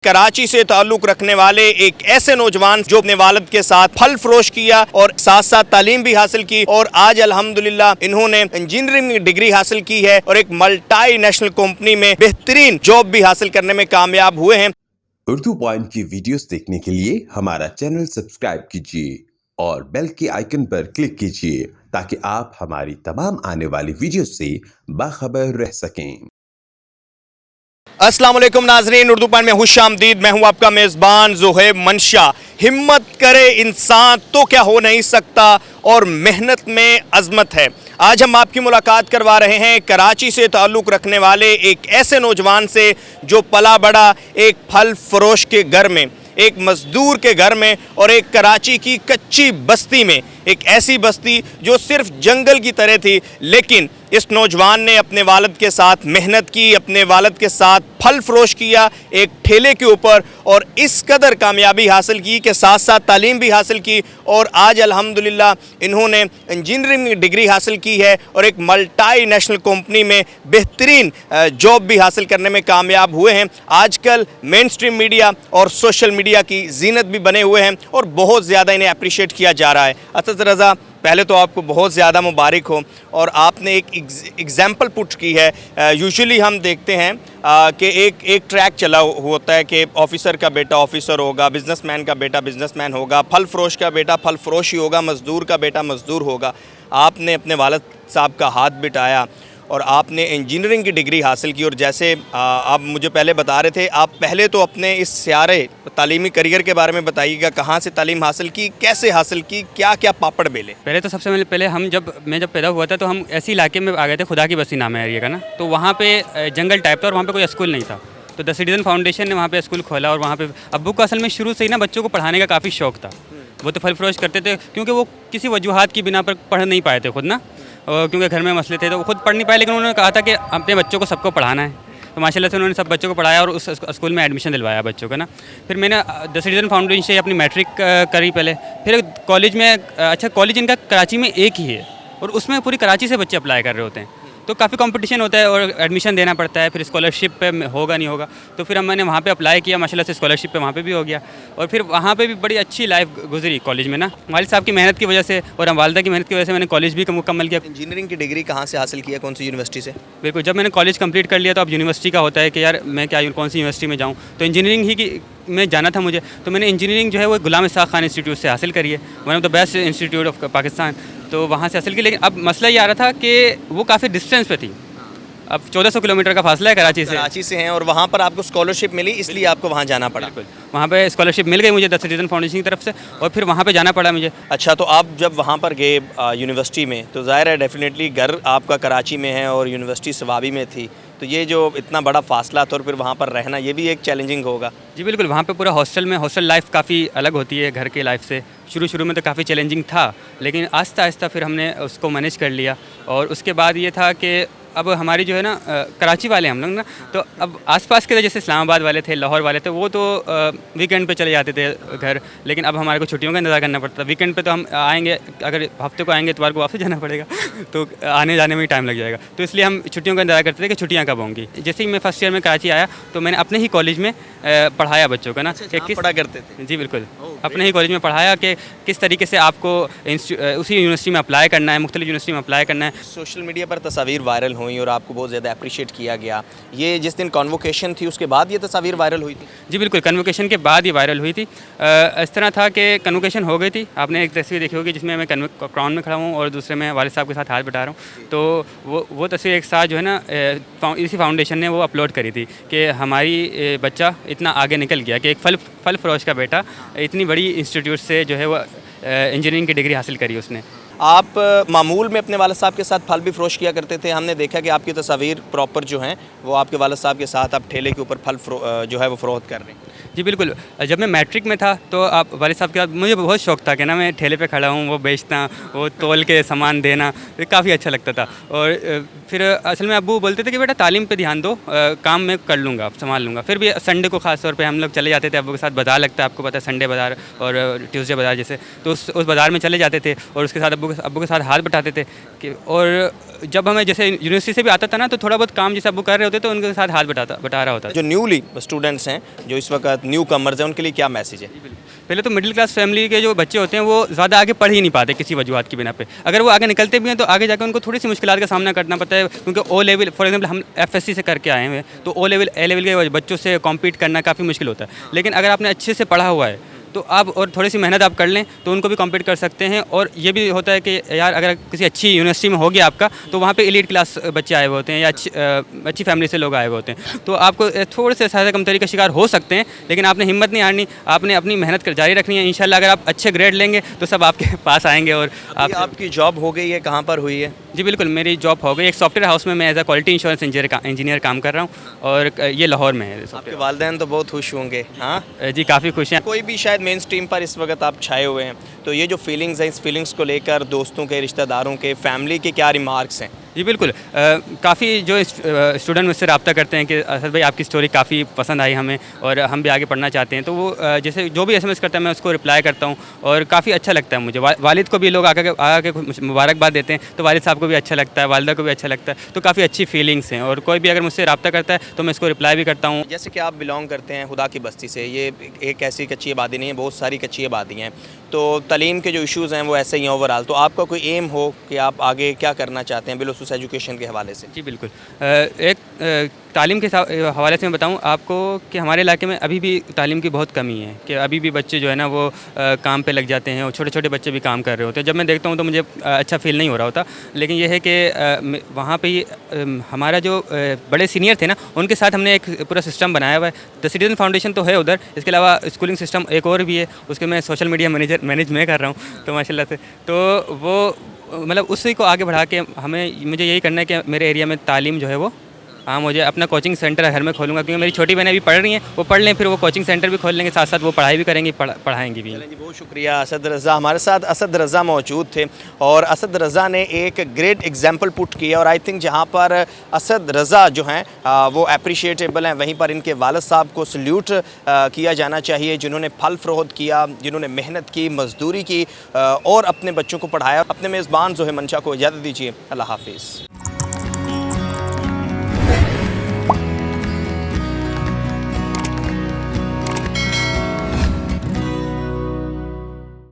कराची से ताल्लुक रखने वाले एक ऐसे नौजवान जो अपने वालिद के साथ फल फरोश किया और साथ साथ तालीम भी हासिल की और आज अल्हम्दुलिल्लाह इन्होंने इंजीनियरिंग की डिग्री हासिल की है और एक मल्टी नेशनल कंपनी में बेहतरीन जॉब भी हासिल करने में कामयाब हुए हैं। उर्दू पॉइंट की वीडियोस देखने के लिए हमारा चैनल सब्सक्राइब कीजिए और बेल के आइकन पर क्लिक कीजिए ताकि आप हमारी तमाम आने वाली वीडियो से बाखबर रह सकें। अस्सलाम वालेकुम नाजरीन, उर्दू पॉइंट में खुशामदीद। मैं हूं आपका मेज़बान ज़ुहैब मंशा। हिम्मत करे इंसान तो क्या हो नहीं सकता और मेहनत में अज़मत है। आज हम आपकी मुलाकात करवा रहे हैं कराची से ताल्लुक़ रखने वाले एक ऐसे नौजवान से जो पला बड़ा एक फल फरोश के घर में, एक मज़दूर के घर में और एक कराची की कच्ची बस्ती में, एक ऐसी बस्ती जो सिर्फ जंगल की तरह थी, लेकिन इस नौजवान ने अपने वालिद के साथ मेहनत की, अपने वालिद के साथ फल फरोश किया एक ठेले के ऊपर और इस कदर कामयाबी हासिल की कि साथ साथ तालीम भी हासिल की और आज अल्हम्दुलिल्लाह इन्होंने इंजीनियरिंग की डिग्री हासिल की है और एक मल्टी नेशनल कंपनी में बेहतरीन जॉब भी हासिल करने में कामयाब हुए हैं। आजकल मेन स्ट्रीम मीडिया और सोशल मीडिया की जीनत भी बने हुए हैं और बहुत ज़्यादा इन्हें अप्रिशिएट किया जा रहा है। असद रज़ा, पहले तो आपको बहुत ज़्यादा मुबारक हो और आपने एक एग्ज़ाम्पल पुट की है। यूजुअली हम देखते हैं कि एक ट्रैक चला होता है कि ऑफ़िसर का बेटा ऑफ़िसर होगा, बिज़नेसमैन का बेटा बिज़नेसमैन होगा, फल फरोश का बेटा फल फरोश ही होगा, मज़दूर का बेटा मज़दूर होगा। आपने अपने वालिद साहब का हाथ बिठाया और आपने इंजीनियरिंग की डिग्री हासिल की और जैसे आप मुझे पहले बता रहे थे, आप पहले तो अपने इस सारे तालीमी करियर के बारे में बताइएगा। कहाँ से तालीम हासिल की, कैसे हासिल की, क्या क्या पापड़ बेले? पहले तो सबसे पहले मैं जब पैदा हुआ था तो हम ऐसे इलाके में आ गए थे, खुदा की बस्ती नाम है एरिया का ना, तो वहाँ पे जंगल टाइप था और वहाँ पे कोई स्कूल नहीं था। तो द सिटीजन फाउंडेशन ने वहाँ पे स्कूल खोला और वहाँ पे अब्बू को असल में शुरू से ही ना बच्चों को पढ़ाने का काफ़ी शौक़ था। वो तो फल फरोश करते थे क्योंकि वो किसी वजूहात की बिना पर पढ़ नहीं पाए थे खुद ना, क्योंकि घर में मसले थे तो वो खुद पढ़ नहीं पाए, लेकिन उन्होंने कहा था कि अपने बच्चों को सबको पढ़ाना है। तो माशाल्लाह से उन्होंने सब बच्चों को पढ़ाया और उस स्कूल में एडमिशन दिलवाया बच्चों का ना। फिर मैंने द सिटीजन फाउंडेशन से अपनी मैट्रिक करी पहले, फिर कॉलेज में अच्छा कॉलेज इनका कराची में एक ही है और उसमें पूरी कराची से बच्चे अप्लाई कर रहे होते हैं, तो काफ़ी कंपटीशन होता है और एडमिशन देना पड़ता है, फिर स्कॉलरशिप पे होगा नहीं होगा। तो फिर मैंने वहाँ पे अप्लाई किया, माशाल्लाह से स्कॉलरशिप पे वहाँ पे भी हो गया और फिर वहाँ पे भी बड़ी अच्छी लाइफ गुजरी कॉलेज में ना, वालिद साहब की मेहनत की वजह से और वालिदा की मेहनत की वजह से मैंने कॉलेज भी मुकम्मल किया। इंजीनियरिंग की डिग्री कहाँ से हासिल किया, कौन सी यूनिवर्सिटी से? बिल्कुल, जब मैंने कॉलेज कंप्लीट कर लिया तो अब यूनिवर्सिटी का होता है कि यार मैं क्या कौन सी यूनिवर्सिटी में जाऊँ, तो इंजीनियरिंग ही की में जाना था मुझे। तो मैंने इंजीनियरिंग जो है वो गुलाम इसाक़ खान इंस्टीट्यूट से हासिल करी है, one of the best institute of Pakistan. तो वहाँ से हासिल की, लेकिन अब मसला ये आ रहा था कि वो काफ़ी डिस्टेंस पे थी। अब 1400 किलोमीटर का फासला है कराची से हैं और वहाँ पर आपको स्कॉलरशिप मिली, इसलिए आपको वहाँ जाना पड़ा। बिल्कुल, वहाँ पे स्कॉलरशिप मिल गई मुझे द सिटीजन फाउंडेशन की तरफ से और फिर वहाँ पे जाना पड़ा मुझे। अच्छा, तो आप जब वहाँ पर गए यूनिवर्सिटी में, तो ज़ाहिर है डेफिनेटली घर आपका कराची में है और यूनिवर्सिटी सवाबी में थी, तो ये जो इतना बड़ा फासला था और फिर वहाँ पर रहना, ये भी एक चैलेंजिंग होगा। जी बिल्कुल, वहाँ पे पूरा हॉस्टल लाइफ काफ़ी अलग होती है घर के लाइफ से। शुरू में तो काफ़ी चैलेंजिंग था, लेकिन आहिस्ता आहिस्ता फिर हमने उसको मैनेज कर लिया और उसके बाद ये था कि अब हमारी जो है ना कराची वाले हम लोग ना, तो अब आसपास के जैसे इस्लामाबाद वाले थे, लाहौर वाले थे, वो तो वीकेंड पे चले जाते थे घर, लेकिन अब हमारे को छुट्टियों का इंतज़ार करना पड़ता। वीकेंड पे तो हम आएंगे, अगर हफ्ते को आएंगे इतवार को वापस जाना पड़ेगा तो आने जाने में ही टाइम लग जाएगा। तो इसलिए हम छुट्टियों का इंतज़ार करते थे कि छुट्टियाँ कब होंगी। जैसे ही मैं फर्स्ट ईयर में कराची आया तो मैंने अपने ही कॉलेज में पढ़ाया बच्चों का ना, कि किस पढ़ा करते थे? जी बिल्कुल, अपने ही कॉलेज में पढ़ाया कि किस तरीके से आपको उसी यूनिवर्सिटी में अप्लाई करना है, मुख्तलिफ यूनिवर्सिटी में अप्लाई करना है। सोशल मीडिया पर तस्वीर वायरल हुई और आपको बहुत ज़्यादा अप्रिशिएट किया गया। ये जिस दिन कन्वोकेशन थी उसके बाद ये तस्वीर वायरल हुई थी? जी बिल्कुल, कन्वोकेशन के बाद ये वायरल हुई थी। इस तरह था कि कन्वोकेशन हो गई थी, आपने एक तस्वीर देखी होगी जिसमें मैं क्राउन में खड़ा हूँ और दूसरे में वालिद साहब के साथ हाथ बटा रहा हूँ। तो वो तस्वीर एक साथ जो है ना इसी फाउंडेशन ने वो अपलोड करी थी कि हमारी बच्चा इतना आगे निकल गया कि एक फल फरोश का बेटा इतनी बड़ी इंस्टीट्यूट से जो है वो इंजीनियरिंग की डिग्री हासिल करी उसने। आप मामूल में अपने वालिद साहब के साथ फल भी फरोश किया करते थे, हमने देखा कि आपकी तस्वीर प्रॉपर जो हैं वो आपके वालिद साहब के साथ आप ठेले के ऊपर फल जो है वो फ़रोख्त कर रहे हैं। जी बिल्कुल, जब मैं मैट्रिक में था तो आप वालिद साहब के साथ मुझे बहुत शौक़ था कि ना मैं ठेले पे खड़ा हूँ, वो बेचना, वो तोल के सामान देना, काफ़ी अच्छा लगता था। और फिर असल में अब्बू बोलते थे कि बेटा तालीम पे ध्यान दो, काम मैं कर लूँगा, संभाल लूँगा। फिर भी संडे को ख़ास तौर पे हम लोग चले जाते थे अब्बू के साथ, बाज़ार लगता है आपको पता है, संडे बाज़ार और ट्यूसडे बाज़ार जैसे, तो उस बाज़ार में चले जाते थे और उसके साथ अब्बू अब्बू के साथ हाथ बटाते थे कि, और जब हमें जैसे यूनिवर्सिटी से भी आता था ना, तो थोड़ा बहुत काम जैसे अब्बू कर रहे होते तो उनके साथ हाथ बटा रहा होता था। जो न्यूली स्टूडेंट्स हैं, जो इस वक्त न्यू कमर्स हैं, उनके लिए क्या मैसेज है? पहले तो मिडिल क्लास फैमिली के जो बच्चे होते हैं वो ज़्यादा आगे पढ़ ही नहीं पाते किसी वजूहत की बिना पे। अगर वो आगे निकलते भी हैं तो आगे जाकर उनको थोड़ी सी मुश्किलात का सामना करना पड़ता है, क्योंकि ओ लेवल फॉर एग्जांपल हम एफएससी से करके आए हैं, तो ओ लेवल ए लेवल के बच्चों से कॉम्पीट करना काफ़ी मुश्किल होता है। लेकिन अगर आपने अच्छे से पढ़ा हुआ है तो आप और थोड़ी सी मेहनत आप कर लें तो उनको भी कॉम्पीट कर सकते हैं। और ये भी होता है कि यार अगर किसी अच्छी यूनिवर्सिटी में हो गया आपका, तो वहाँ पे एलीट क्लास बच्चे आए हुए होते हैं या अच्छी फैमिली से लोग आए हुए होते हैं, तो आपको थोड़े से ज़्यादा कमतरी का शिकार हो सकते हैं। लेकिन आपने हिम्मत नहीं हारनी, आपने अपनी मेहनत जारी रखनी है। इंशाल्लाह अगर आप अच्छे ग्रेड लेंगे तो सब आपके पास आएंगे। और आपकी जॉब हो गई है, कहाँ पर हुई है? जी बिल्कुल, मेरी जॉब हो गई एक सॉफ्टवेयर हाउस में। मैं as a quality insurance engineer काम कर रहा हूँ, और ये लाहौर में है। आपके वालिदैन तो बहुत खुश होंगे। हाँ जी, काफ़ी खुश हैं। कोई भी शायद मेन स्ट्रीम पर इस वक्त आप छाए हुए हैं, तो ये जो फीलिंग्स हैं, इस फीलिंग्स को लेकर दोस्तों के, रिश्तेदारों के, फैमिली के क्या रिमार्क्स हैं? जी बिल्कुल, काफ़ी जो स्टूडेंट मुझसे रब्ता करते हैं कि असद भाई आपकी स्टोरी काफ़ी पसंद आई हमें और हम भी आगे पढ़ना चाहते हैं, तो वो जैसे जो भी एसएमएस करता है मैं उसको रिप्लाई करता हूँ और काफ़ी अच्छा लगता है मुझे। वालिद को भी लोग आके मुबारकबाद देते हैं, तो वालिद साहब को भी अच्छा लगता है, वालिदा को भी अच्छा लगता है, तो काफ़ी अच्छी फीलिंग्स हैं। और कोई भी अगर मुझसे रब्ता करता है तो मैं इसको रिप्लाई भी करता हूँ। जैसे कि आप बिलोंग करते हैं खुदा की बस्ती से, ये एक ऐसी कच्ची आबादी नहीं है, बहुत सारी कच्ची आबादी हैं, तो तालीम के जो इश्यूज़ हैं वो ऐसे ही हैं ओवरऑल। तो आपका कोई एम हो कि आप आगे क्या करना चाहते हैं बिलखुसूस एजुकेशन के हवाले से? जी बिल्कुल, एक तालीम के हवाले से मैं बताऊं आपको कि हमारे इलाके में अभी भी तालीम की बहुत कमी है, कि अभी भी बच्चे जो है ना वो काम पे लग जाते हैं और छोटे छोटे बच्चे भी काम कर रहे होते हैं। जब मैं देखता हूं तो मुझे अच्छा फील नहीं हो रहा होता। लेकिन यह है कि वहाँ पे हमारा जो बड़े सीनियर थे ना, उनके साथ हमने एक पूरा सिस्टम बनाया हुआ है। द सिटीजन फाउंडेशन तो है उधर, इसके अलावा स्कूलिंग सिस्टम एक और भी है, उसके मैं सोशल मीडिया मैनेज मैं कर रहा हूँ, तो माशाल्लाह से। तो वो मतलब उसी को आगे बढ़ा के मुझे यही करना है कि मेरे एरिया में तालीम जो है वो हाँ, मुझे अपना कोचिंग सेंटर घर में खोलूँगा, क्योंकि मेरी छोटी बहनें भी पढ़ रही हैं, वो पढ़ लें, फिर वो कोचिंग सेंटर भी खोल लेंगे, साथ साथ वो पढ़ाई भी करेंगी, पढ़ाएंगी भी। जी बहुत शुक्रिया असद रज़ा। हमारे साथ असद रज़ा मौजूद थे और असद रज़ा ने एक ग्रेट एग्जाम्पल पुट किया, और आई थिंक जहाँ पर असद रज़ा जो हैं वो अप्रिशिएटेबल हैं, वहीं पर इनके वालिद साहब को सल्यूट किया जाना चाहिए, जिन्होंने फल फरोख्त किया, जिन्होंने मेहनत की, मजदूरी की और अपने बच्चों को पढ़ाया। अपने मेज़बान ज़ोहे मंशा को इजाज़त दीजिए। अल्लाह हाफिज़।